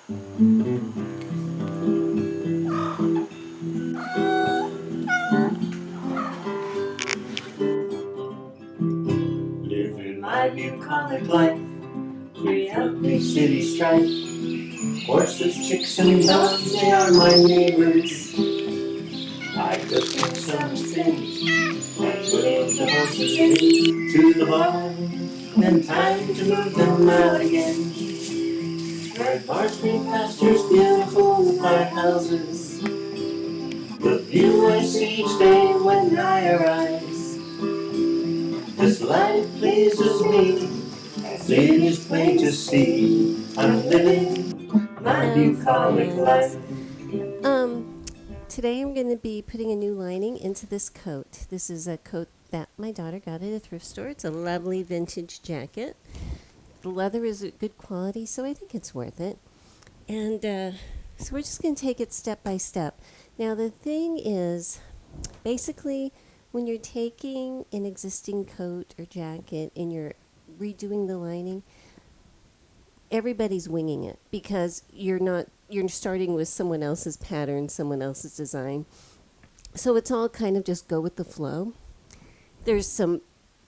Living my bucolic life, free healthy city strife. Horses, chicks, and dogs, they are my neighbors. I cook in some things, and put the horses into the barn. Then time to move them out again. Red bars, green pastures, beautiful lighthouses. The view I see each day when I arise. This life pleases me, as it is plain to see. I'm living my bucolic life. Today I'm going to be putting a new lining into this coat. This is a coat that my daughter got at a thrift store. It's a lovely vintage jacket. The leather is good quality, so I think it's worth it. And so we're just going to take it step by step. Now the thing is, basically, when you're taking an existing coat or jacket and you're redoing the lining, everybody's winging it because you're starting with someone else's pattern, someone else's design. So it's all kind of just go with the flow. There's some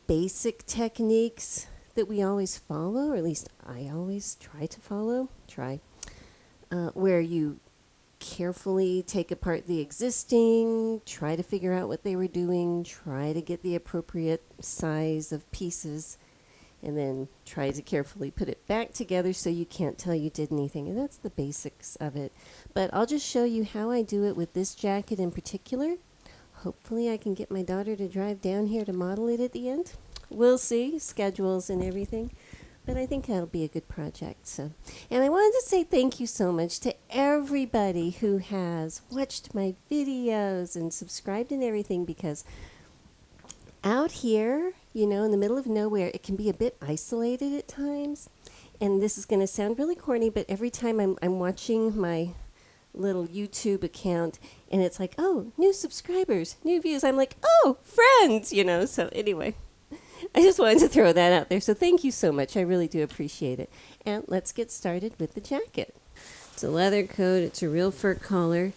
basic techniques that we always follow, or at least I always try to follow, where you carefully take apart the existing, try to figure out what they were doing, try to get the appropriate size of pieces, and then try to carefully put it back together so you can't tell you did anything. And that's the basics of it. But I'll just show you how I do it with this jacket in particular. Hopefully I can get my daughter to drive down here to model it at the end. We'll see, schedules and everything. But I think that'll be a good project. So, and I wanted to say thank you so much to everybody who has watched my videos and subscribed and everything, because out here, in the middle of nowhere, it can be a bit isolated at times. And this is going to sound really corny, but every time I'm watching my little YouTube account and it's like, oh, new subscribers, new views, I'm like, oh, friends, So anyway, I just wanted to throw that out there. So thank you so much. I really do appreciate it. And let's get started with the jacket. It's a leather coat. It's a real fur collar.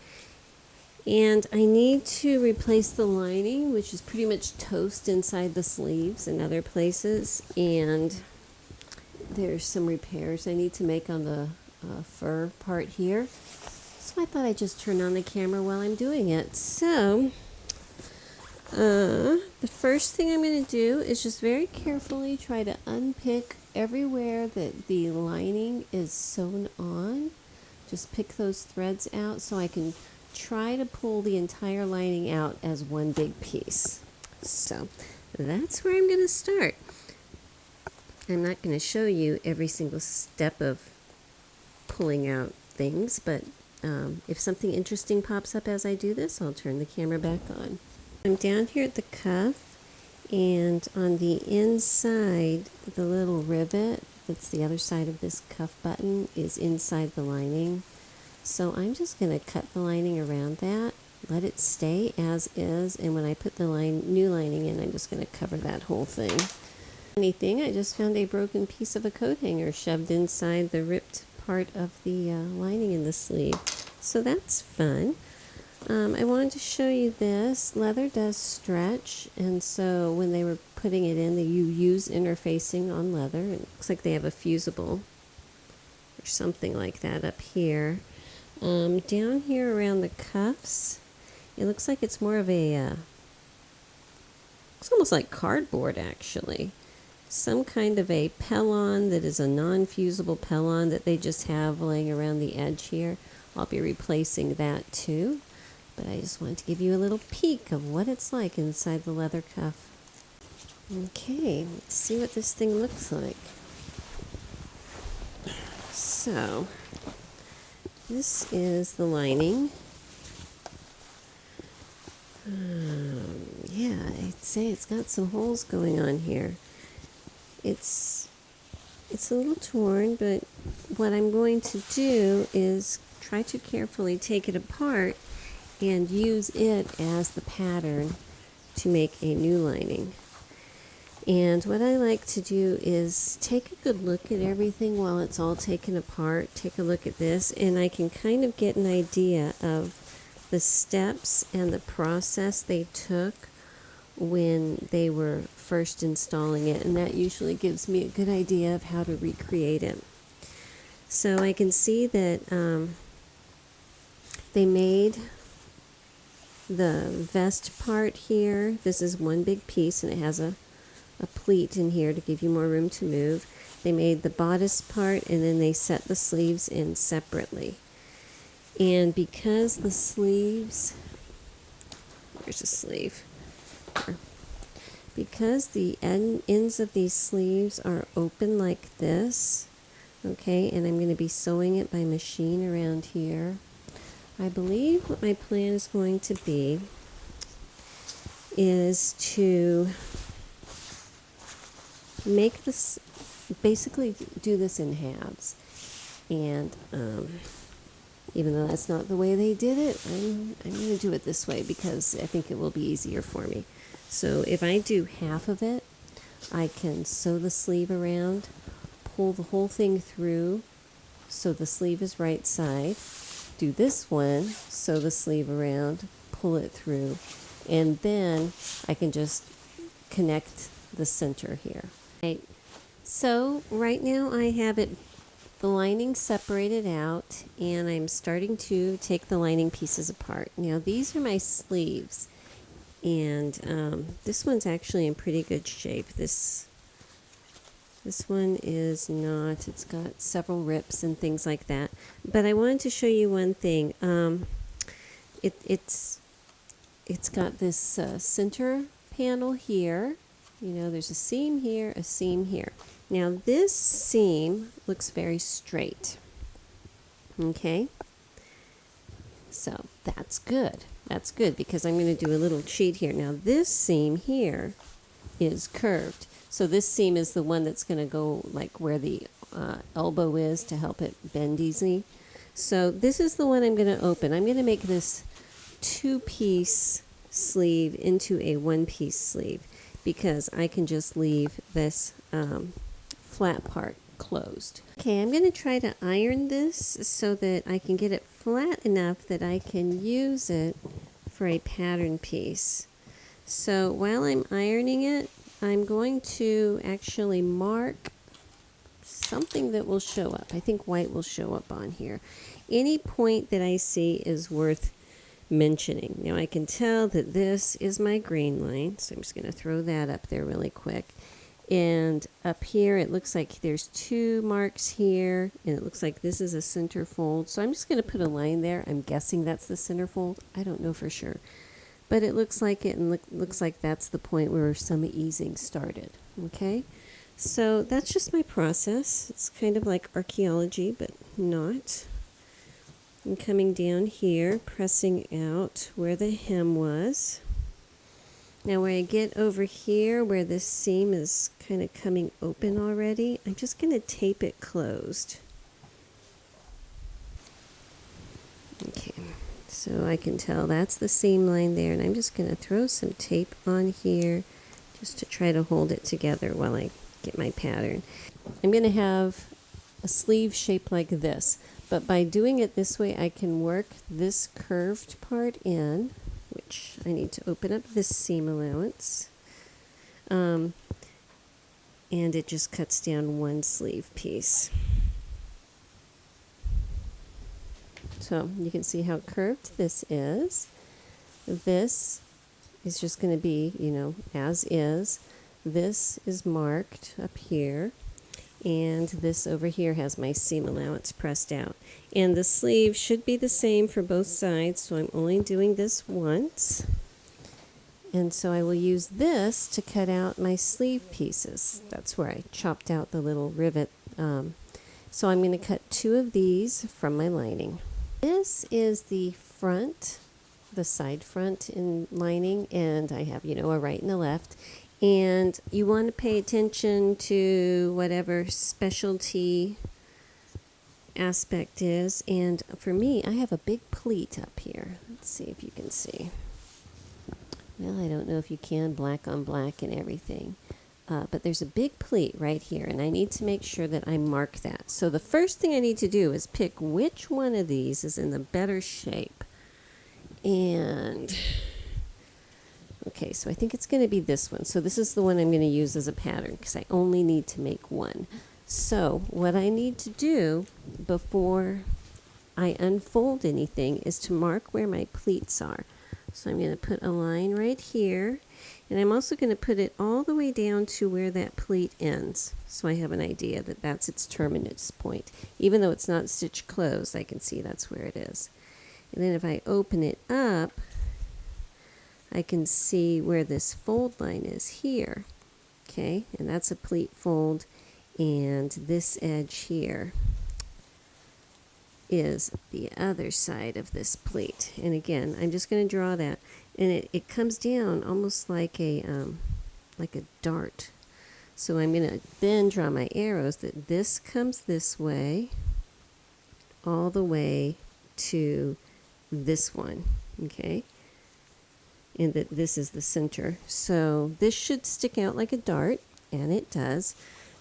And I need to replace the lining, which is pretty much toast inside the sleeves and other places. And there's some repairs I need to make on the fur part here. So I thought I'd just turn on the camera while I'm doing it. So the first thing I'm going to do is just very carefully try to unpick everywhere that the lining is sewn on. Just pick those threads out so I can try to pull the entire lining out as one big piece. So that's where I'm going to start. I'm not going to show you every single step of pulling out things, but if something interesting pops up as I do this, I'll turn the camera back on. I'm down here at the cuff, and on the inside, the little rivet that's the other side of this cuff button is inside the lining. So I'm just going to cut the lining around that, let it stay as is, and when I put the new lining in, I'm just going to cover that whole thing. Anything, I just found a broken piece of a coat hanger shoved inside the ripped part of the lining in the sleeve. So that's fun. I wanted to show you this. Leather does stretch, and so when they were putting it in, you use interfacing on leather. It looks like they have a fusible or something like that up here. Down here around the cuffs, it looks like it's more of a, it's almost like cardboard actually. Some kind of a pellon that is a non-fusible pellon that they just have laying around the edge here. I'll be replacing that too. But I just wanted to give you a little peek of what it's like inside the leather cuff. Okay, let's see what this thing looks like. So, this is the lining. Yeah, I'd say it's got some holes going on here. It's a little torn, but what I'm going to do is try to carefully take it apart and use it as the pattern to make a new lining. And what I like to do is take a good look at everything while it's all taken apart. Take a look at this, and I can kind of get an idea of the steps and the process they took when they were first installing it, and that usually gives me a good idea of how to recreate it. So I can see that they made the vest part here. This is one big piece, and it has a pleat in here to give you more room to move. They made the bodice part, and then they set the sleeves in separately. And because the sleeves, here's a sleeve, because the ends of these sleeves are open like this, okay, and I'm going to be sewing it by machine around here, I believe what my plan is going to be is to make this, basically do this in halves. And even though that's not the way they did it, I'm going to do it this way because I think it will be easier for me. So if I do half of it, I can sew the sleeve around, pull the whole thing through so the sleeve is right side, do this one, sew the sleeve around, pull it through, and then I can just connect the center here. Right. So right now I have it, the lining separated out, and I'm starting to take the lining pieces apart. Now these are my sleeves, and this one's actually in pretty good shape. This one is not. It's got several rips and things like that. But I wanted to show you one thing. It's got this center panel here. You know, there's a seam here, a seam here. Now this seam looks very straight. Okay? So that's good. That's good because I'm going to do a little cheat here. Now this seam here is curved. So this seam is the one that's going to go like where the elbow is to help it bend easily. So this is the one I'm going to open. I'm going to make this two-piece sleeve into a one-piece sleeve because I can just leave this flat part closed. Okay, I'm going to try to iron this so that I can get it flat enough that I can use it for a pattern piece. So while I'm ironing it, I'm going to actually mark something that will show up. I think white will show up on here. Any point that I see is worth mentioning. Now I can tell that this is my green line, so I'm just going to throw that up there really quick. And up here it looks like there's two marks here, and it looks like this is a center fold. So I'm just going to put a line there. I'm guessing that's the center fold. I don't know for sure. But it looks like it, and looks like that's the point where some easing started. Okay? So that's just my process. It's kind of like archaeology, but not. I'm coming down here, pressing out where the hem was. Now where I get over here, where this seam is kind of coming open already, I'm just going to tape it closed. Okay, so I can tell that's the seam line there, and I'm just going to throw some tape on here just to try to hold it together while I get my pattern. I'm going to have a sleeve shaped like this, but by doing it this way I can work this curved part in, which I need to open up this seam allowance, and it just cuts down one sleeve piece. So you can see how curved this is. This is just going to be, you know, as is. This is marked up here, and this over here has my seam allowance pressed out. And the sleeve should be the same for both sides, so I'm only doing this once. And so I will use this to cut out my sleeve pieces. That's where I chopped out the little rivet. So I'm going to cut two of these from my lining. This is the front, the side front in lining, and I have, you know, a right and a left. And you want to pay attention to whatever specialty aspect is. And for me, I have a big pleat up here. Let's see if you can see. Well, I don't know if you can, black on black and everything. but there's a big pleat right here, and I need to make sure that I mark that. So the first thing I need to do is pick which one of these is in the better shape. And, okay, so I think it's going to be this one. So this is the one I'm going to use as a pattern because I only need to make one. So what I need to do before I unfold anything is to mark where my pleats are. So I'm going to put a line right here. And I'm also going to put it all the way down to where that pleat ends. So I have an idea that that's its terminus point. Even though it's not stitched closed, I can see that's where it is. And then if I open it up, I can see where this fold line is here. Okay, and that's a pleat fold. And this edge here is the other side of this pleat. And again, I'm just going to draw that. And it comes down almost like a dart. So I'm going to then draw my arrows that this comes this way all the way to this one, okay? And that this is the center. So this should stick out like a dart, and it does.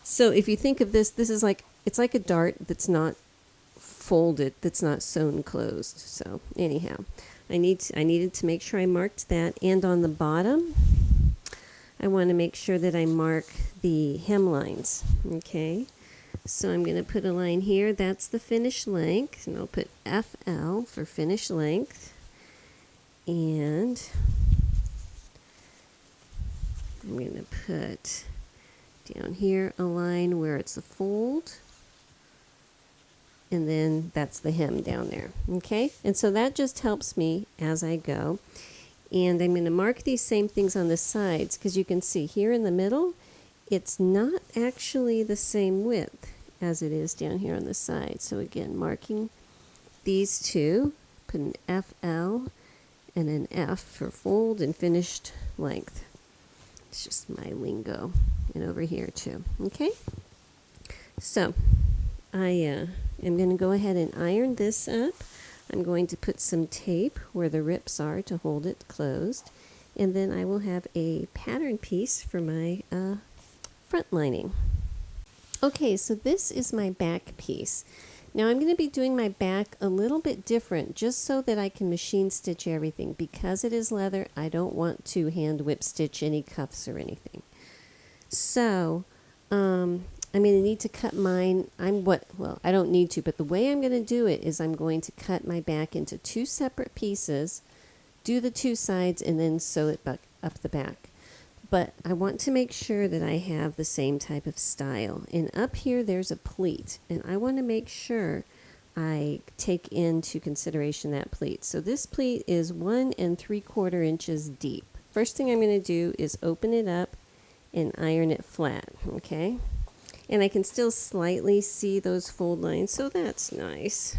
So if you think of this, this is like, it's like a dart that's not folded, that's not sewn closed. So anyhow, I needed to make sure I marked that. And on the bottom, I want to make sure that I mark the hem lines, okay? So I'm going to put a line here. That's the finished length, and I'll put FL for finished length. And I'm going to put down here a line where it's a fold. And then that's the hem down there, okay? And so that just helps me as I go. And I'm going to mark these same things on the sides because you can see here in the middle, it's not actually the same width as it is down here on the side. So again, marking these two, put an FL and an F for fold and finished length. It's just my lingo. And over here too, okay? So I am going to go ahead and iron this up. I'm going to put some tape where the rips are to hold it closed. And then I will have a pattern piece for my front lining. Okay, so this is my back piece. Now I'm going to be doing my back a little bit different just so that I can machine stitch everything. Because it is leather, I don't want to hand whip stitch any cuffs or anything. So, I'm going to need to cut mine. I don't need to, but the way I'm going to do it is I'm going to cut my back into two separate pieces, do the two sides, and then sew it back up the back. But I want to make sure that I have the same type of style. And up here, there's a pleat, and I want to make sure I take into consideration that pleat. So this pleat is 1 3/4 inches deep. First thing I'm going to do is open it up and iron it flat, okay? And I can still slightly see those fold lines, so that's nice.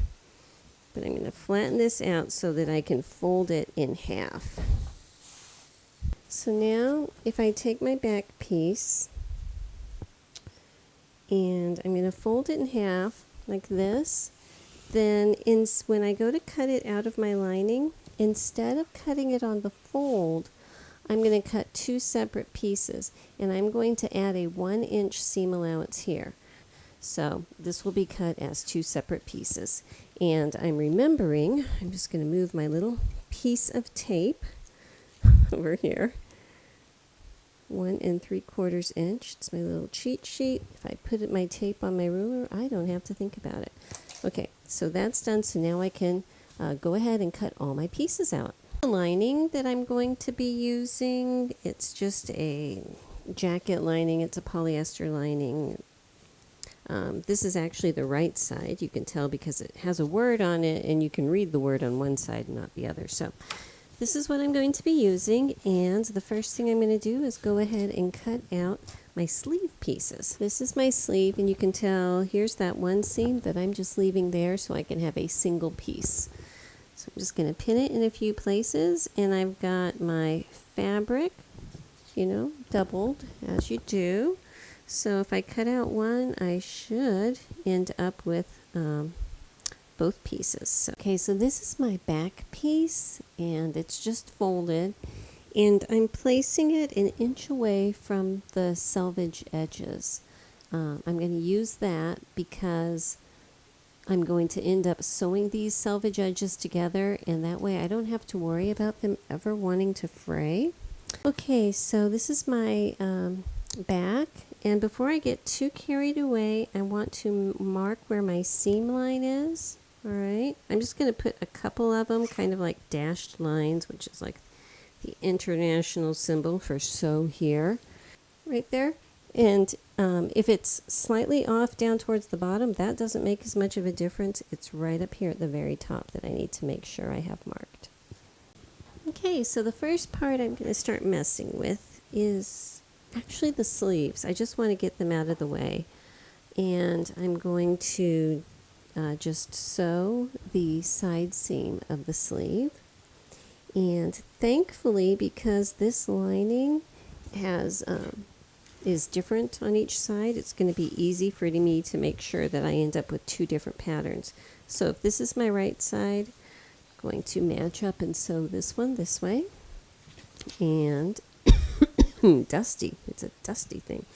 But I'm going to flatten this out so that I can fold it in half. So now, if I take my back piece, and I'm going to fold it in half like this, then when I go to cut it out of my lining, instead of cutting it on the fold, I'm going to cut two separate pieces, and I'm going to add a 1-inch seam allowance here. So this will be cut as two separate pieces. And I'm remembering, I'm just going to move my little piece of tape over here. 1 3/4 inch. It's my little cheat sheet. If I put my tape on my ruler, I don't have to think about it. Okay, so that's done. So now I can go ahead and cut all my pieces out. The lining that I'm going to be using, it's just a jacket lining. It's a polyester lining. This is actually the right side. You can tell because it has a word on it, and you can read the word on one side and not the other. So this is what I'm going to be using, and the first thing I'm going to do is go ahead and cut out my sleeve pieces. This is my sleeve, and you can tell here's that one seam that I'm just leaving there so I can have a single piece. So I'm just going to pin it in a few places, and I've got my fabric, doubled as you do. So if I cut out one, I should end up with both pieces. Okay, so this is my back piece, and it's just folded. And I'm placing it an inch away from the selvage edges. I'm going to use that because I'm going to end up sewing these selvage edges together, and that way I don't have to worry about them ever wanting to fray. Okay, so this is my back, and before I get too carried away, I want to mark where my seam line is. All right, I'm just going to put a couple of them, kind of like dashed lines, which is like the international symbol for sew here, right there. And if it's slightly off down towards the bottom, that doesn't make as much of a difference. It's right up here at the very top that I need to make sure I have marked. Okay, so the first part I'm going to start messing with is actually the sleeves. I just want to get them out of the way. And I'm going to just sew the side seam of the sleeve. And thankfully, because this lining has is different on each side, it's going to be easy for me to make sure that I end up with two different patterns. So if this is my right side, I'm going to match up and sew this one this way. And dusty, it's a dusty thing.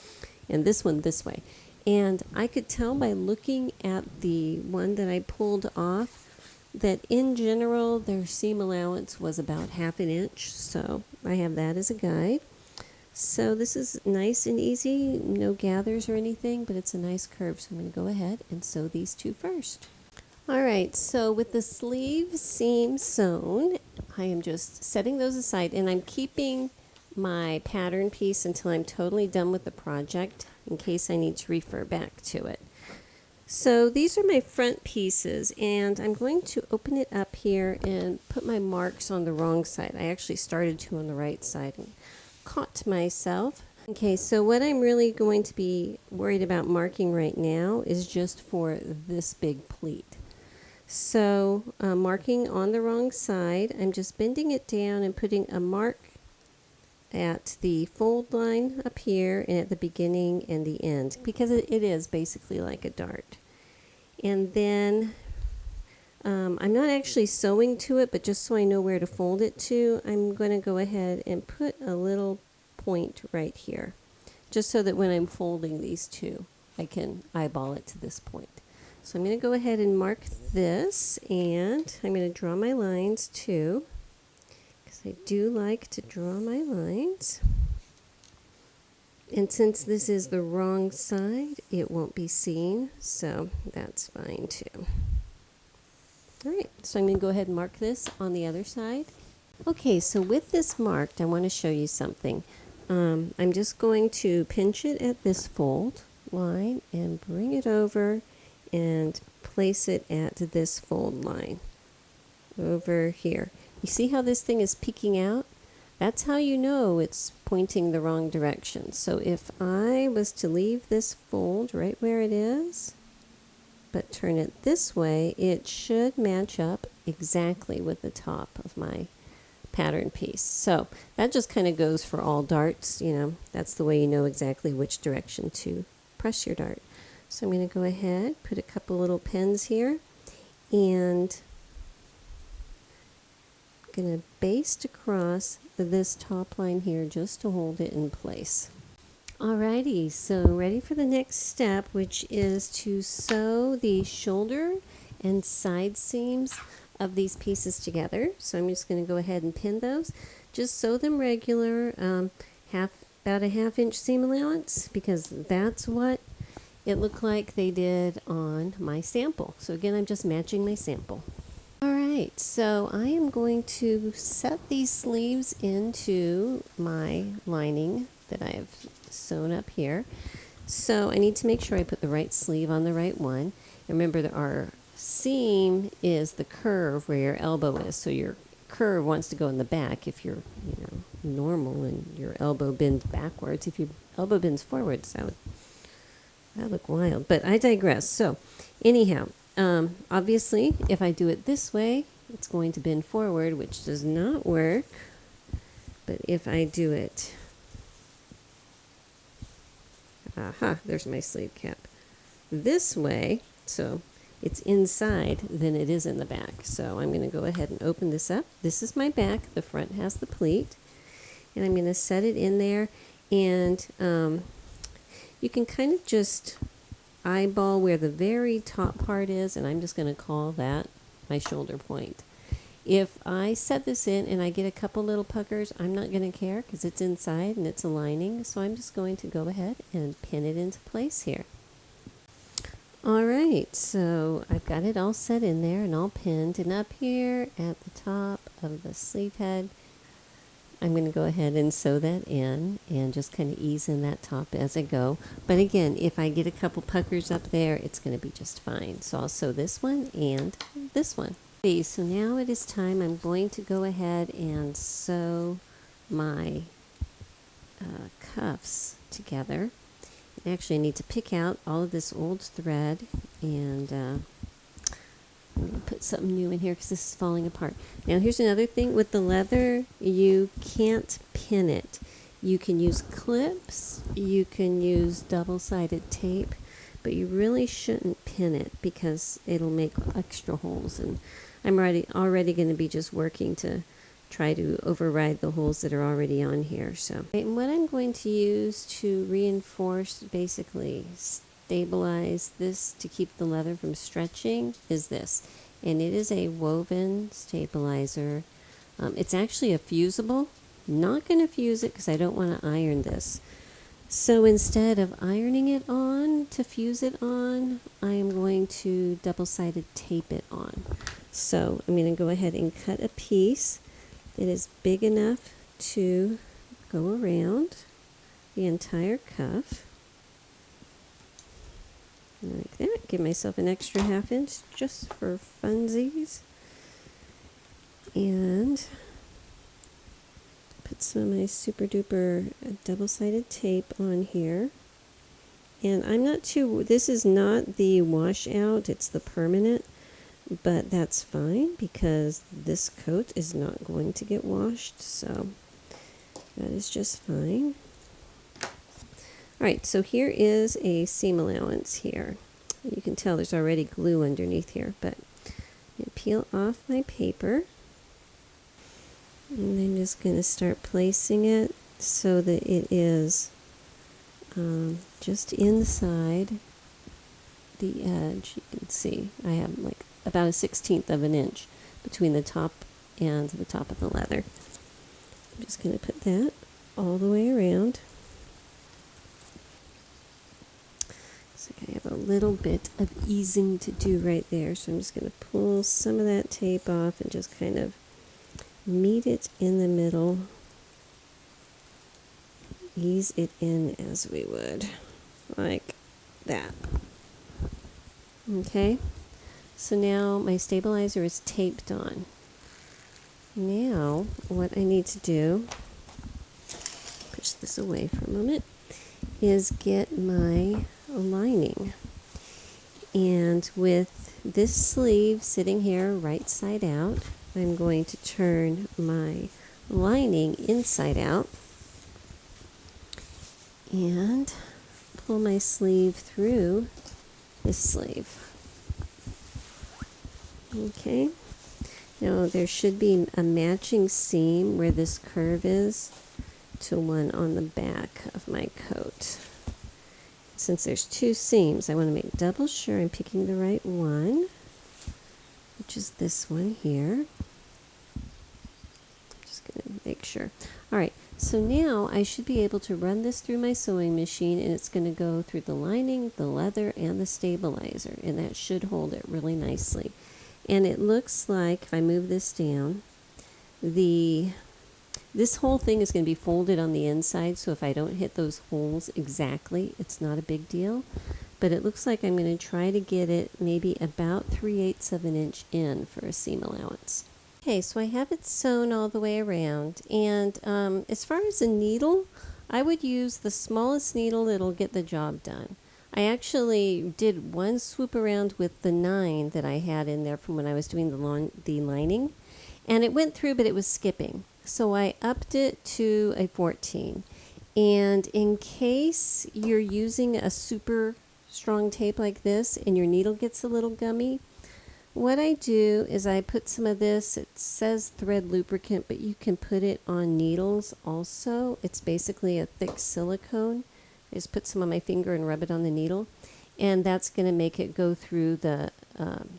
And this one this way. And I could tell by looking at the one that I pulled off that in general their seam allowance was about 1/2 inch, so I have that as a guide. So this is nice and easy, no gathers or anything, but it's a nice curve, so I'm going to go ahead and sew these two first. Alright, so with the sleeve seam sewn, I am just setting those aside, and I'm keeping my pattern piece until I'm totally done with the project in case I need to refer back to it. So these are my front pieces, and I'm going to open it up here and put my marks on the wrong side. I actually started to on the right side and caught myself. Okay, so what I'm really going to be worried about marking right now is just for this big pleat. So marking on the wrong side, I'm just bending it down and putting a mark at the fold line up here and at the beginning and the end, because it is basically like a dart. And then I'm not actually sewing to it, but just so I know where to fold it to, I'm going to go ahead and put a little point right here, just so that when I'm folding these two, I can eyeball it to this point. So I'm going to go ahead and mark this, and I'm going to draw my lines too, because I do like to draw my lines. And since this is the wrong side, it won't be seen, so that's fine too. Alright, so I'm going to go ahead and mark this on the other side. Okay, so with this marked, I want to show you something. I'm just going to pinch it at this fold line and bring it over and place it at this fold line over here. You see how this thing is peeking out? That's how you know it's pointing the wrong direction. So if I was to leave this fold right where it is, but turn it this way, it should match up exactly with the top of my pattern piece. So that just kind of goes for all darts, you know, that's the way you know exactly which direction to press your dart. So I'm going to go ahead, put a couple little pins here, and I'm going to baste across this top line here just to hold it in place. Alrighty, so ready for the next step, which is to sew the shoulder and side seams of these pieces together. So I'm just going to go ahead and pin those. Just sew them regular, about a 1/2 inch seam allowance, because that's what it looked like they did on my sample. So again, I'm just matching my sample. Alright, so I am going to set these sleeves into my lining that I have sewn up here. So I need to make sure I put the right sleeve on the right one. And remember that our seam is the curve where your elbow is. So your curve wants to go in the back if you're, you know, normal and your elbow bends backwards. If your elbow bends forwards, that would look wild. But I digress. So anyhow, obviously if I do it this way, it's going to bend forward, which does not work. But if I do it, there's my sleeve cap, this way, so it's inside than it is in the back. So I'm going to go ahead and open this up. This is my back. The front has the pleat. and I'm going to set it in there, and you can kind of just eyeball where the very top part is, and I'm just going to call that my shoulder point. If I set this in and I get a couple little puckers, I'm not going to care because it's inside and it's aligning, so I'm just going to go ahead and pin it into place here. Alright, so I've got it all set in there and all pinned, and up here at the top of the sleeve head, I'm going to go ahead and sew that in and just kind of ease in that top as I go. But again, if I get a couple puckers up there, it's going to be just fine. So I'll sew this one and this one. Okay, so now it is time. I'm going to go ahead and sew my cuffs together. Actually, I need to pick out all of this old thread, and I'm going to put something new in here because this is falling apart. Now, here's another thing. With the leather, you can't pin it. You can use clips, you can use double-sided tape, but you really shouldn't pin it because it'll make extra holes. And I'm already going to be just working to try to override the holes that are already on here. So, and what I'm going to use to reinforce, basically stabilize this to keep the leather from stretching, is this. And it is a woven stabilizer. It's actually a fusible. Not going to fuse it because I don't want to iron this. So instead of ironing it on to fuse it on, I am going to double-sided tape it on. So I'm going to go ahead and cut a piece that is big enough to go around the entire cuff. Like that. Give myself an extra ½ inch just for funsies. And put some of my super duper double-sided tape on here. And this is not the washout, it's the permanent. But that's fine because this coat is not going to get washed, so that is just fine. Alright, so here is a seam allowance here. You can tell there's already glue underneath here, but I'm going to peel off my paper. And I'm just going to start placing it so that it is just inside the edge. You can see I have like about 1/16 of an inch between the top and the top of the leather. I'm just going to put that all the way around. So I have a little bit of easing to do right there. So I'm just going to pull some of that tape off and just kind of meet it in the middle. Ease it in as we would, like that. Okay. So now my stabilizer is taped on. Now what I need to do, push this away for a moment, is get my lining. And with this sleeve sitting here right side out, I'm going to turn my lining inside out and pull my sleeve through this sleeve. Okay, now there should be a matching seam where this curve is to one on the back of my coat. Since there's two seams, I want to make double sure I'm picking the right one, which is this one here. I'm just going to make sure. Alright, so now I should be able to run this through my sewing machine, and it's going to go through the lining, the leather, and the stabilizer, and that should hold it really nicely. And it looks like, if I move this down, this whole thing is going to be folded on the inside, so if I don't hit those holes exactly, it's not a big deal. But it looks like I'm going to try to get it maybe about 3/8 of an inch in for a seam allowance. Okay, so I have it sewn all the way around, and as far as a needle, I would use the smallest needle that'll get the job done. I actually did one swoop around with the 9 that I had in there from when I was doing the lining, and it went through, but it was skipping. So I upped it to a 14. And in case you're using a super strong tape like this and your needle gets a little gummy, what I do is I put some of this, it says thread lubricant, but you can put it on needles also. It's basically a thick silicone. I just put some on my finger and rub it on the needle, and that's going to make it go through the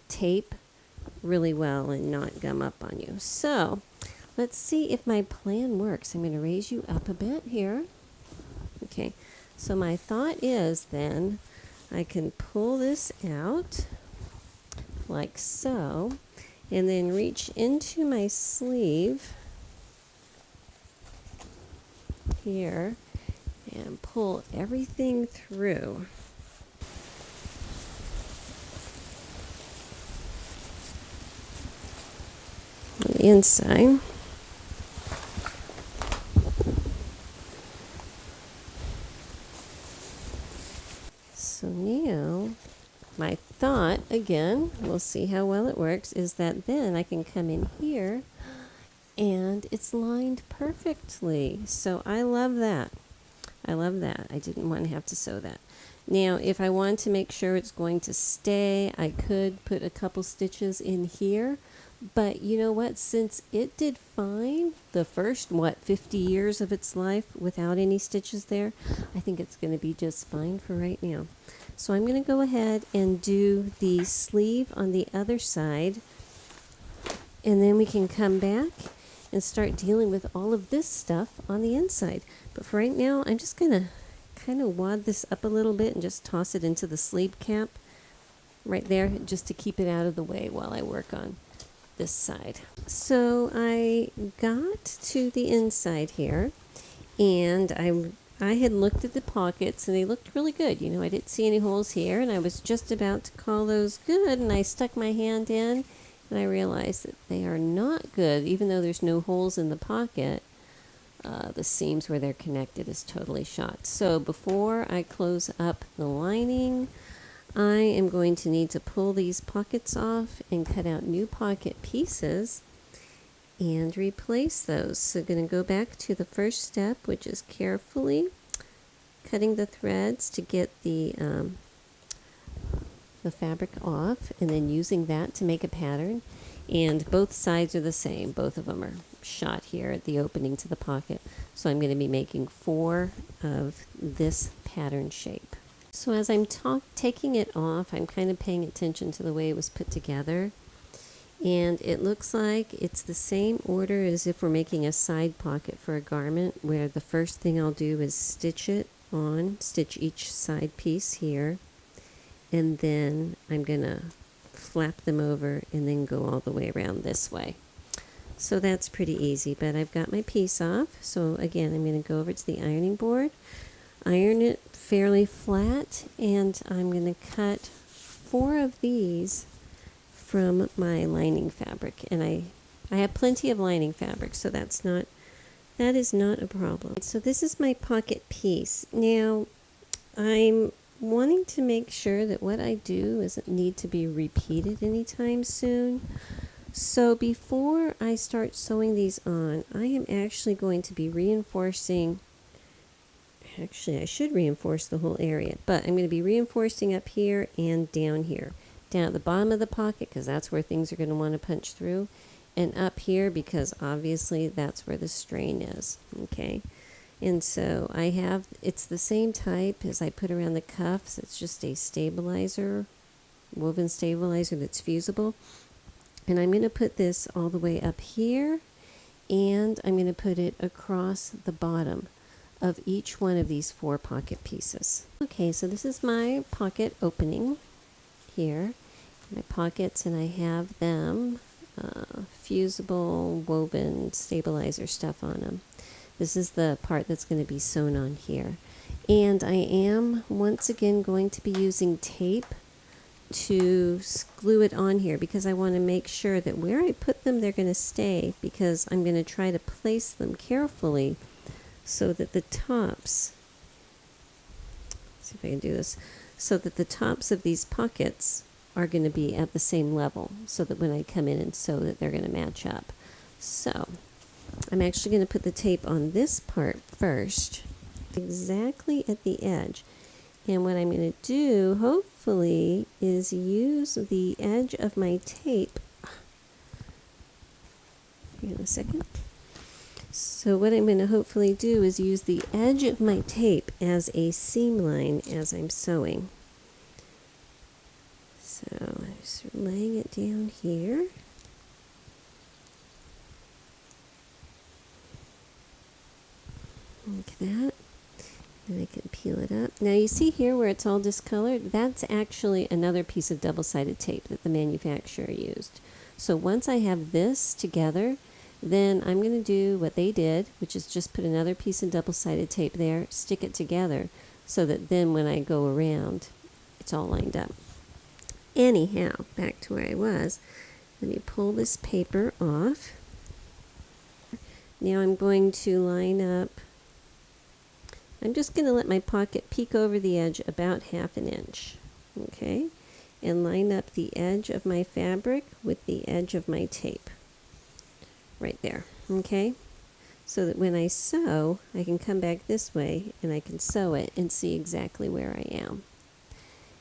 tape really well and not gum up on you. So let's see if my plan works. I'm going to raise you up a bit here. Okay, so my thought is then I can pull this out like so, and then reach into my sleeve here and pull everything through. On the inside. So now, my thought, again, we'll see how well it works, is that then I can come in here and it's lined perfectly. So I love that. I love that. I didn't want to have to sew that. Now, if I want to make sure it's going to stay, I could put a couple stitches in here. But you know what? Since it did fine the first, 50 years of its life without any stitches there, I think it's going to be just fine for right now. So I'm going to go ahead and do the sleeve on the other side, and then we can come back and start dealing with all of this stuff on the inside. But for right now, I'm just going to kind of wad this up a little bit and just toss it into the sleeve cap right there, just to keep it out of the way while I work on this side. So I got to the inside here, and I had looked at the pockets and they looked really good. You know, I didn't see any holes here, and I was just about to call those good, and I stuck my hand in and I realized that they are not good. Even though there's no holes in the pocket, the seams where they're connected is totally shot. So before I close up the lining, I am going to need to pull these pockets off and cut out new pocket pieces and replace those. So I'm going to go back to the first step, which is carefully cutting the threads to get the fabric off, and then using that to make a pattern. And both sides are the same. Both of them are shot here at the opening to the pocket. So I'm going to be making 4 of this pattern shape. So as I'm taking it off, I'm kind of paying attention to the way it was put together. And it looks like it's the same order as if we're making a side pocket for a garment, where the first thing I'll do is stitch it on, stitch each side piece here, and then I'm going to flap them over and then go all the way around this way. So that's pretty easy, but I've got my piece off. So again, I'm going to go over to the ironing board, iron it fairly flat, and I'm going to cut 4 of these from my lining fabric. And I have plenty of lining fabric, so that is not a problem. So this is my pocket piece. Now I'm wanting to make sure that what I do doesn't need to be repeated anytime soon. So before I start sewing these on, I am actually going to be reinforcing. Actually, I should reinforce the whole area, but I'm going to be reinforcing up here and down here. Down at the bottom of the pocket, because that's where things are going to want to punch through, and up here because obviously that's where the strain is. Okay, and so I have, it's the same type as I put around the cuffs. It's just a stabilizer, woven stabilizer that's fusible. And I'm going to put this all the way up here, and I'm going to put it across the bottom of each one of these 4 pocket pieces. Okay, so this is my pocket opening here, my pockets, and I have them fusible woven stabilizer stuff on them. This is the part that's going to be sewn on here, and I am once again going to be using tape to glue it on here, because I want to make sure that where I put them they're going to stay, because I'm going to try to place them carefully so that the tops, let's see if I can do this, so that the tops of these pockets are going to be at the same level, so that when I come in and sew that they're going to match up. So I'm actually going to put the tape on this part first, exactly at the edge. And what I'm going to do, hopefully, is use the edge of my tape. Hang on a second. So what I'm going to hopefully do is use the edge of my tape as a seam line as I'm sewing. So I'm just laying it down here. Like that. And I can peel it up. Now you see here where it's all discolored? That's actually another piece of double-sided tape that the manufacturer used. So once I have this together, then I'm going to do what they did, which is just put another piece of double-sided tape there, stick it together, so that then when I go around, it's all lined up. Anyhow, back to where I was. Let me pull this paper off. Now I'm going to line up. I'm just going to let my pocket peek over the edge about 1/2 inch, okay? And line up the edge of my fabric with the edge of my tape. Right there, okay? So that when I sew, I can come back this way and I can sew it and see exactly where I am.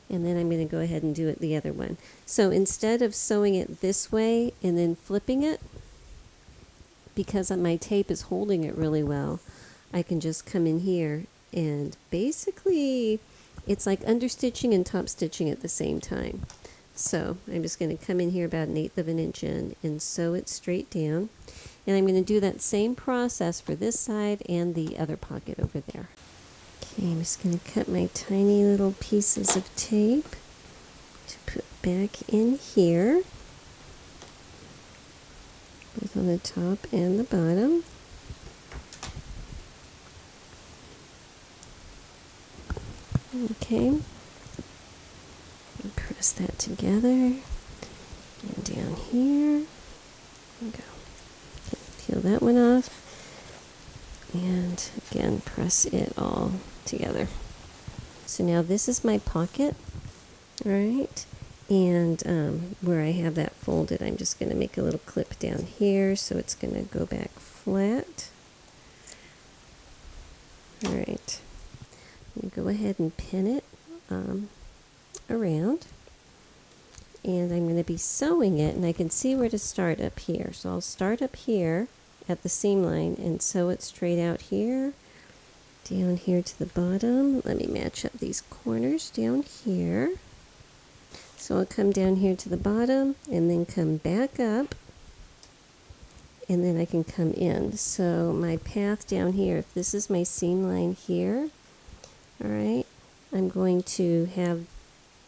And then I'm going to go ahead and do it the other one. So instead of sewing it this way and then flipping it, because my tape is holding it really well, I can just come in here and basically it's like understitching and top stitching at the same time. So I'm just going to come in here about 1/8 inch in and sew it straight down. And I'm going to do that same process for this side and the other pocket over there. Okay, I'm just going to cut my tiny little pieces of tape to put back in here, both on the top and the bottom. Okay, and press that together, and down here, there we go. Okay, peel that one off, and again, press it all together. So now this is my pocket, all right, and where I have that folded, I'm just going to make a little clip down here, so it's going to go back flat. All right. Go ahead and pin it around, and I'm going to be sewing it, and I can see where to start up here. So I'll start up here at the seam line and sew it straight out here, down here to the bottom. Let me match up these corners down here. So I'll come down here to the bottom and then come back up, and then I can come in. So my path down here, if this is my seam line here, all right, I'm going to have,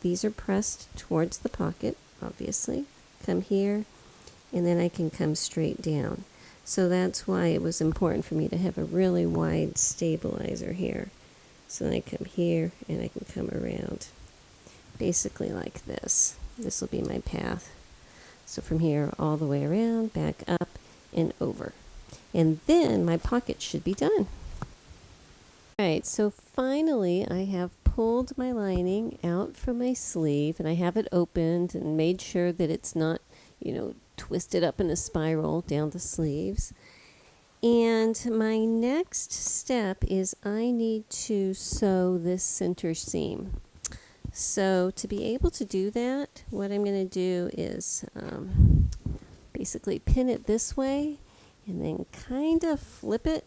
these are pressed towards the pocket, obviously. Come here, and then I can come straight down. So that's why it was important for me to have a really wide stabilizer here. So then I come here, and I can come around, basically like this. This will be my path. So from here all the way around, back up, and over. And then my pocket should be done. Alright, so finally I have pulled my lining out from my sleeve, and I have it opened and made sure that it's not, twisted up in a spiral down the sleeves. And my next step is I need to sew this center seam. So to be able to do that, what I'm going to do is basically pin it this way and then kind of flip it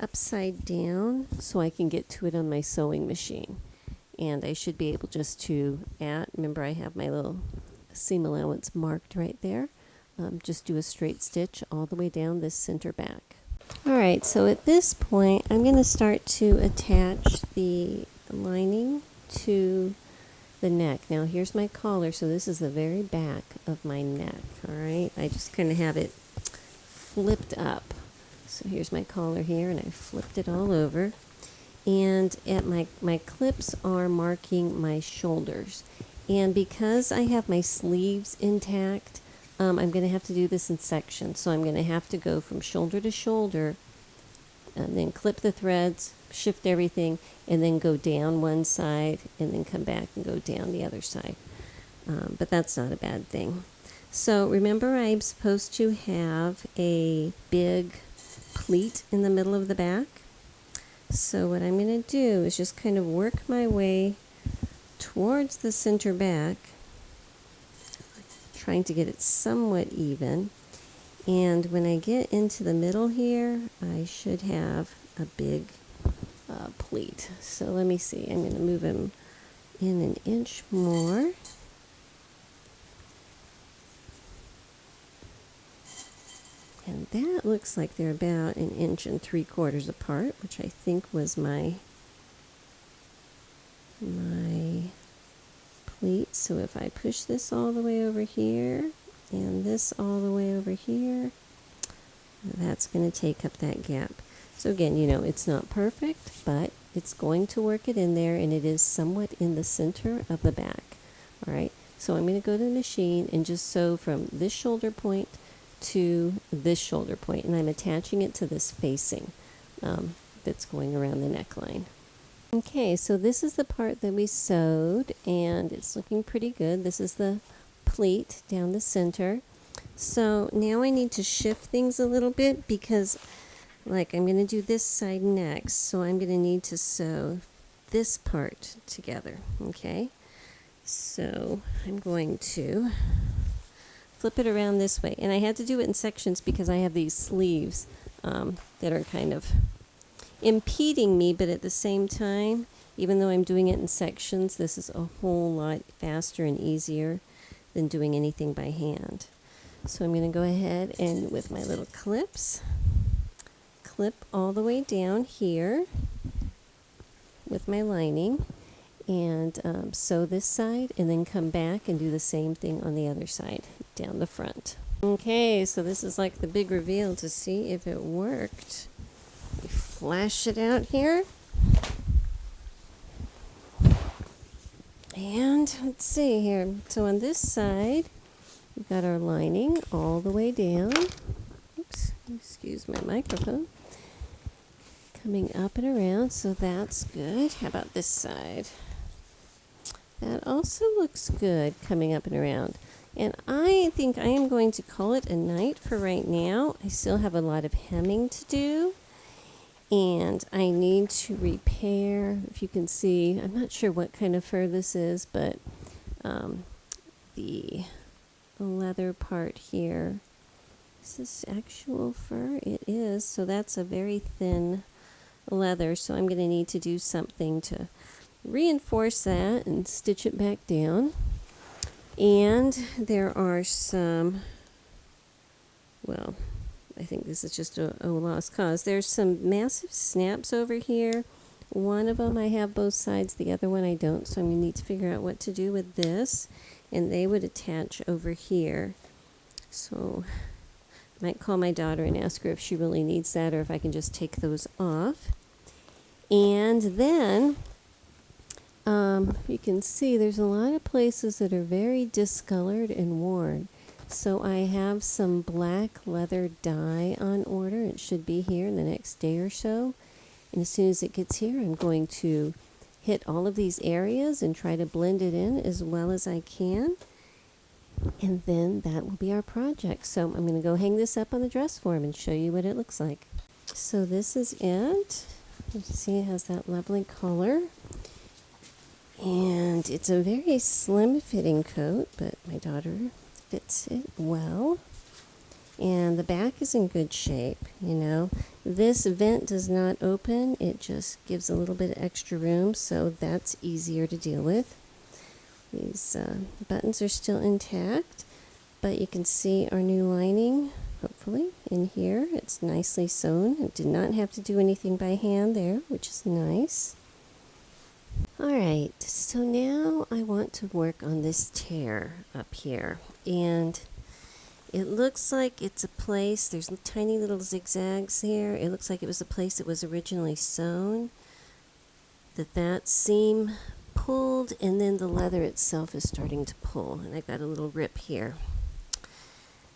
upside down so I can get to it on my sewing machine. And I should be able just to remember I have my little seam allowance marked right there. Just do a straight stitch all the way down this center back. Alright, so at this point I'm going to start to attach the lining to the neck. Now here's my collar, so this is the very back of my neck. Alright, I just kind of have it flipped up. So here's my collar here, and I flipped it all over. And at my clips are marking my shoulders. And because I have my sleeves intact, I'm going to have to do this in sections. So I'm going to have to go from shoulder to shoulder, and then clip the threads, shift everything, and then go down one side, and then come back and go down the other side. But that's not a bad thing. So remember, I'm supposed to have a big pleat in the middle of the back. So what I'm going to do is just kind of work my way towards the center back, trying to get it somewhat even. And when I get into the middle here, I should have a big pleat. So let me see. I'm going to move him in an inch more. And that looks like they're about 1 3/4 inches apart, which I think was my pleat. So if I push this all the way over here and this all the way over here, that's going to take up that gap. So again, you know, it's not perfect, but it's going to work it in there, and it is somewhat in the center of the back. All right, so I'm going to go to the machine and just sew from this shoulder point to this shoulder point, and I'm attaching it to this facing that's going around the neckline. Okay, so this is the part that we sewed, and it's looking pretty good. This is the pleat down the center. So now I need to shift things a little bit because, like, I'm going to do this side next, so I'm going to need to sew this part together, okay? So I'm going to flip it around this way, and I had to do it in sections because I have these sleeves that are kind of impeding me, but at the same time, even though I'm doing it in sections, this is a whole lot faster and easier than doing anything by hand. So I'm going to go ahead and with my little clips, clip all the way down here with my lining and sew this side, and then come back and do the same thing on the other side down the front. Okay, so this is like the big reveal to see if it worked. Flash it out here. And let's see here. So on this side, we've got our lining all the way down. Oops, excuse my microphone. Coming up and around, so that's good. How about this side? That also looks good, coming up and around. And I think I am going to call it a night for right now. I still have a lot of hemming to do. And I need to repair, if you can see, I'm not sure what kind of fur this is, but the leather part here. Is this actual fur? It is, so that's a very thin leather, so I'm going to need to do something to reinforce that and stitch it back down. And there are some, well, I think this is just a lost cause. There's some massive snaps over here. One of them I have both sides, the other one I don't, so I'm going to need to figure out what to do with this. And they would attach over here. So I might call my daughter and ask her if she really needs that or if I can just take those off. And then you can see there's a lot of places that are very discolored and worn. So I have some black leather dye on order. It should be here in the next day or so. And as soon as it gets here, I'm going to hit all of these areas and try to blend it in as well as I can. And then that will be our project. So I'm going to go hang this up on the dress form and show you what it looks like. So this is it. You can see it has that lovely color. And it's a very slim fitting coat, but my daughter fits it well. And the back is in good shape, you know. This vent does not open. It just gives a little bit of extra room, so that's easier to deal with. These buttons are still intact, but you can see our new lining, hopefully, in here. It's nicely sewn. I did not have to do anything by hand there, which is nice. Alright, so now I want to work on this tear up here. And it looks like it's a place, there's tiny little zigzags here. It looks like it was the place it was originally sewn. That seam pulled, and then the leather itself is starting to pull. And I've got a little rip here.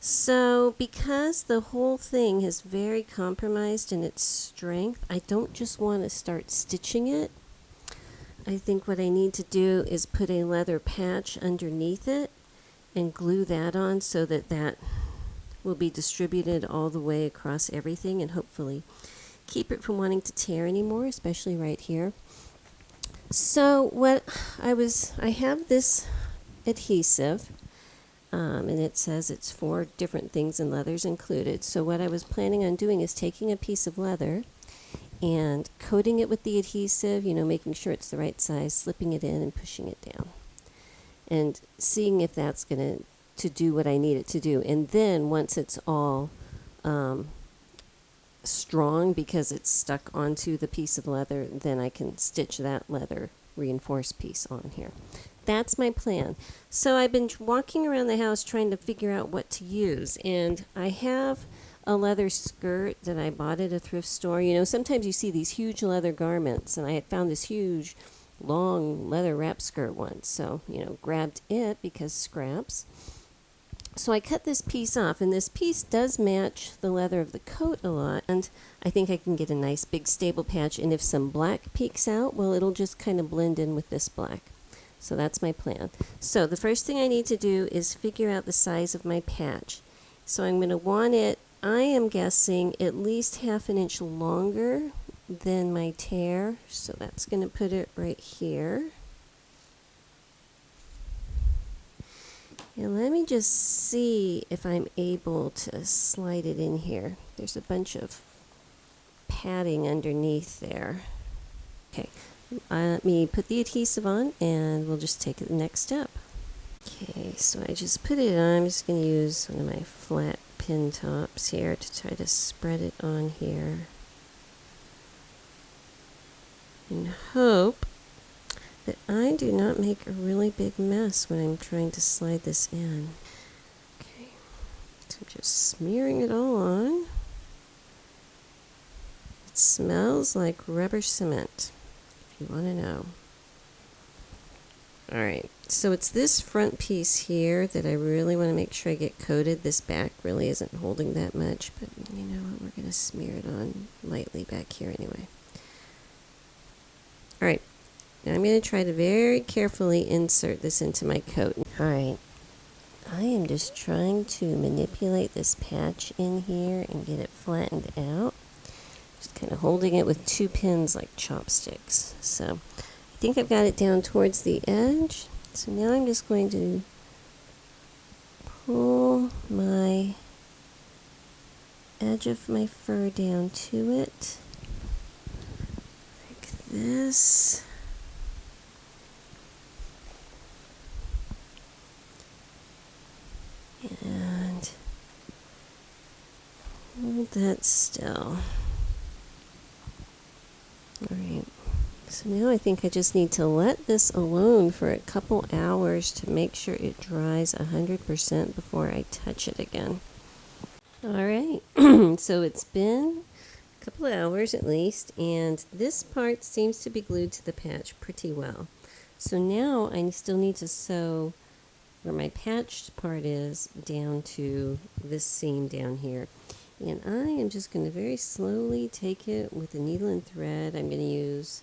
So because the whole thing is very compromised in its strength, I don't just want to start stitching it. I think what I need to do is put a leather patch underneath it and glue that on so that that will be distributed all the way across everything and hopefully keep it from wanting to tear anymore, especially right here. So I have this adhesive, and it says it's for different things and leathers included. So what I was planning on doing is taking a piece of leather and coating it with the adhesive, making sure it's the right size, slipping it in and pushing it down. And seeing if that's going to do what I need it to do. And then once it's all strong because it's stuck onto the piece of leather, then I can stitch that leather reinforced piece on here. That's my plan. So I've been walking around the house trying to figure out what to use, and I have a leather skirt that I bought at a thrift store. Sometimes you see these huge leather garments, and I had found this huge long leather wrap skirt once, so grabbed it because scraps. So I cut this piece off, and this piece does match the leather of the coat a lot, and I think I can get a nice big stable patch, and if some black peeks out, well, it'll just kind of blend in with this black. So that's my plan. So the first thing I need to do is figure out the size of my patch. So I'm going to want it, I am guessing, at least 1/2 inch longer than my tear, so that's going to put it right here. And let me just see if I'm able to slide it in here. There's a bunch of padding underneath there. Okay, let me put the adhesive on and we'll just take the next step. Okay, so I just put it on. I'm just going to use one of my flat pin tops here to try to spread it on here. And hope that I do not make a really big mess when I'm trying to slide this in. Okay, so I'm just smearing it all on. It smells like rubber cement, if you want to know. Alright, so it's this front piece here that I really want to make sure I get coated. This back really isn't holding that much, but you know what, we're going to smear it on lightly back here anyway. Alright. Now I'm going to try to very carefully insert this into my coat. Alright, I am just trying to manipulate this patch in here and get it flattened out. Just kind of holding it with 2 pins like chopsticks. So I think I've got it down towards the edge. So now I'm just going to pull my edge of my fur down to it. Like this. And hold that still. Alright, so now I think I just need to let this alone for a couple hours to make sure it dries 100% before I touch it again. Alright, so it's been a couple of hours at least, and this part seems to be glued to the patch pretty well. So now I still need to sew where my patched part is down to this seam down here. And I am just going to very slowly take it with a needle and thread. I'm going to use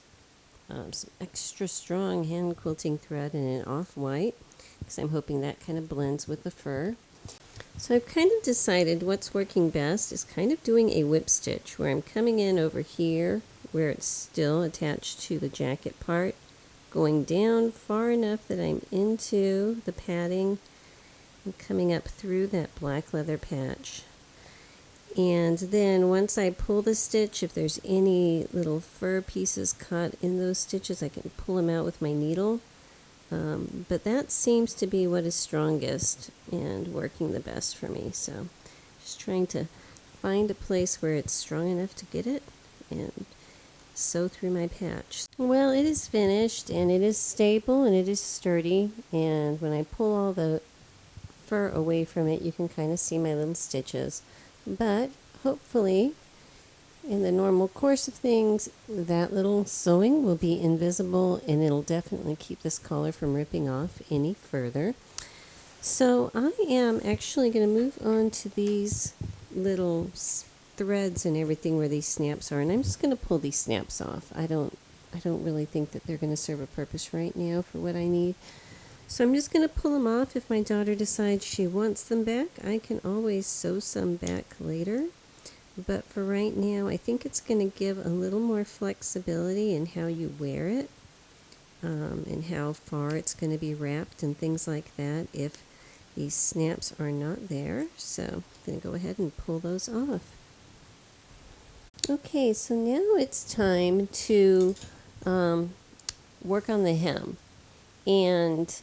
some extra strong hand quilting thread in an off-white because I'm hoping that kind of blends with the fur. So I've kind of decided what's working best is kind of doing a whip stitch where I'm coming in over here where it's still attached to the jacket part, going down far enough that I'm into the padding and coming up through that black leather patch. And then once I pull the stitch, if there's any little fur pieces caught in those stitches, I can pull them out with my needle. But that seems to be what is strongest and working the best for me. So just trying to find a place where it's strong enough to get it and sew through my patch. Well, it is finished and it is stable and it is sturdy, and when I pull all the fur away from it you can kind of see my little stitches, but hopefully in the normal course of things that little sewing will be invisible and it'll definitely keep this collar from ripping off any further. So I am actually going to move on to these little threads and everything where these snaps are, and I'm just going to pull these snaps off. I don't really think that they're going to serve a purpose right now for what I need. So I'm just going to pull them off. If my daughter decides she wants them back, I can always sew some back later. but for right now, I think it's going to give a little more flexibility in how you wear it, and how far it's going to be wrapped and things like that if these snaps are not there. So I'm going to go ahead and pull those off. Okay, so now it's time to work on the hem. And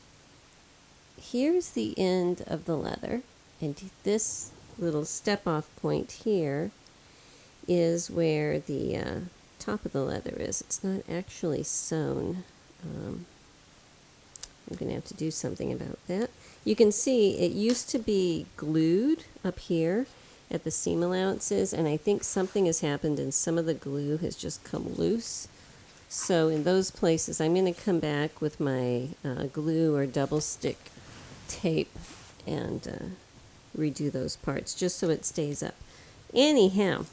here's the end of the leather, and this little step off point here is where the top of the leather is. It's not actually sewn. I'm going to have to do something about that. You can see it used to be glued up here at the seam allowances, and I think something has happened and some of the glue has just come loose. So in those places, I'm going to come back with my glue or double stick tape and redo those parts just so it stays up. Anyhow,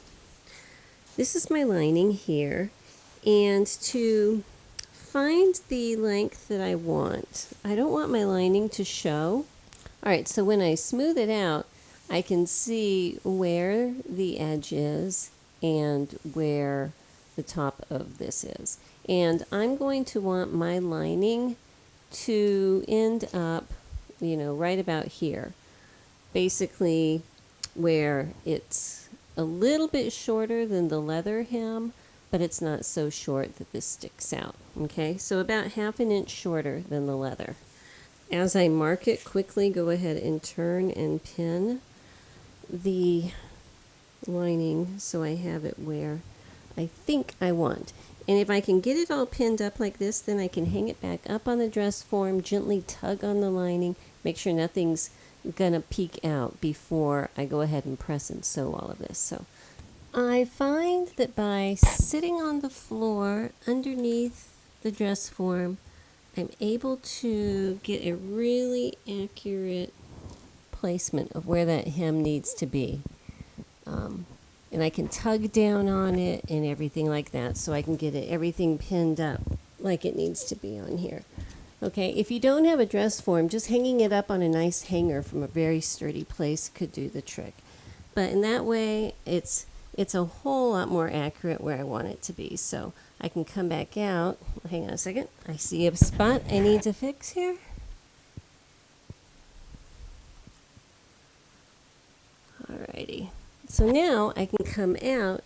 this is my lining here, and to find the length that I want, I don't want my lining to show. All right, so when I smooth it out, I can see where the edge is and where the top of this is. And I'm going to want my lining to end up, right about here. Basically where it's a little bit shorter than the leather hem, but it's not so short that this sticks out. Okay, so about 1/2 inch shorter than the leather. As I mark it, quickly go ahead and turn and pin the lining so I have it where I think I want. And if I can get it all pinned up like this, then I can hang it back up on the dress form, gently tug on the lining, make sure nothing's gonna peek out before I go ahead and press and sew all of this. So I find that by sitting on the floor underneath the dress form, I'm able to get a really accurate placement of where that hem needs to be. And I can tug down on it and everything like that, so I can get everything pinned up like it needs to be on here. Okay, if you don't have a dress form, just hanging it up on a nice hanger from a very sturdy place could do the trick. But in that way, it's a whole lot more accurate where I want it to be. So I can come back out. Hang on a second. I see a spot I need to fix here. Alrighty. So now I can come out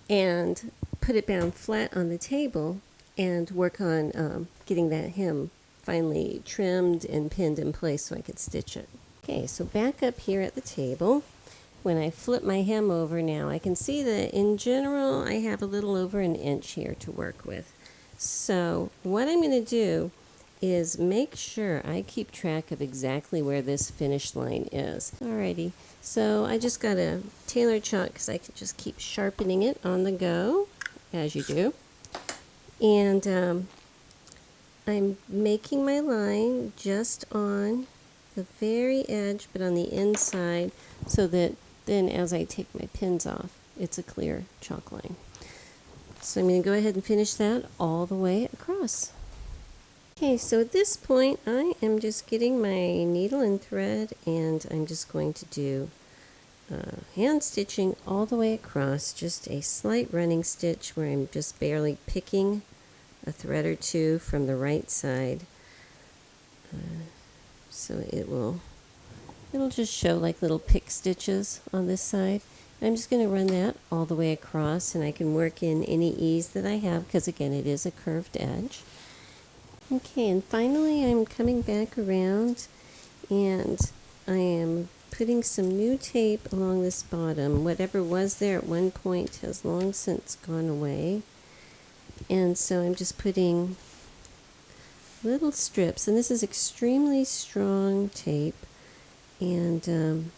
and put it down flat on the table and work on getting that hem finally trimmed and pinned in place so I could stitch it. Okay, so back up here at the table. When I flip my hem over now, I can see that in general I have a little over 1 inch here to work with. So what I'm going to do is make sure I keep track of exactly where this finish line is. Alrighty, so I just got a tailor chalk because I can just keep sharpening it on the go, as you do. And I'm making my line just on the very edge, but on the inside, so that then as I take my pins off, it's a clear chalk line. So I'm going to go ahead and finish that all the way across. Okay, so at this point, I am just getting my needle and thread, and I'm just going to do hand stitching all the way across, just a slight running stitch where I'm just barely picking a thread or two from the right side. So it'll just show like little pick stitches on this side. I'm just going to run that all the way across, and I can work in any ease that I have because again it is a curved edge. Okay, and finally I'm coming back around and I am putting some new tape along this bottom. Whatever was there at one point has long since gone away. And so I'm just putting little strips, and this is extremely strong tape, and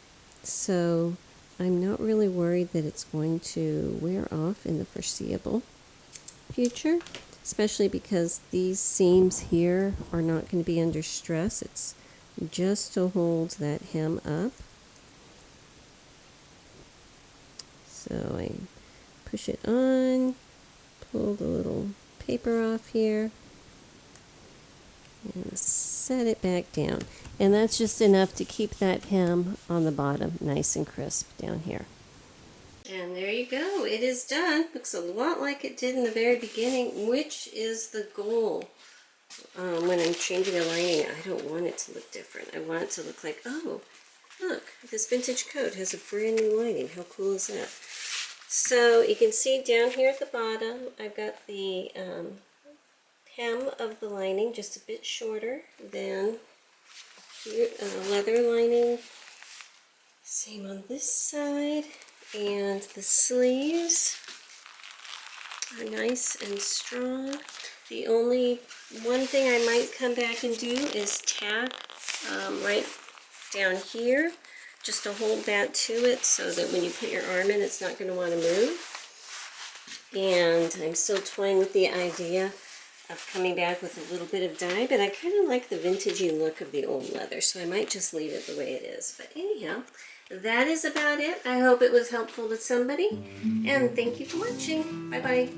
so I'm not really worried that it's going to wear off in the foreseeable future, especially because these seams here are not going to be under stress. It's just to hold that hem up. So I push it on, pull the little paper off here, and set it back down. And that's just enough to keep that hem on the bottom nice and crisp down here. And there you go. It is done. Looks a lot like it did in the very beginning, which is the goal. When I'm changing a lining, I don't want it to look different. I want it to look like, oh, look, this vintage coat has a brand new lining. How cool is that? So you can see down here at the bottom, I've got the hem of the lining just a bit shorter than here, leather lining. Same on this side. And the sleeves are nice and strong. The only one thing I might come back and do is tack right down here just to hold that to it so that when you put your arm in, it's not going to want to move. And I'm still toying with the idea of coming back with a little bit of dye, but I kind of like the vintagey look of the old leather, so I might just leave it the way it is. But anyhow, that is about it. I hope it was helpful to somebody, and thank you for watching. Bye-bye.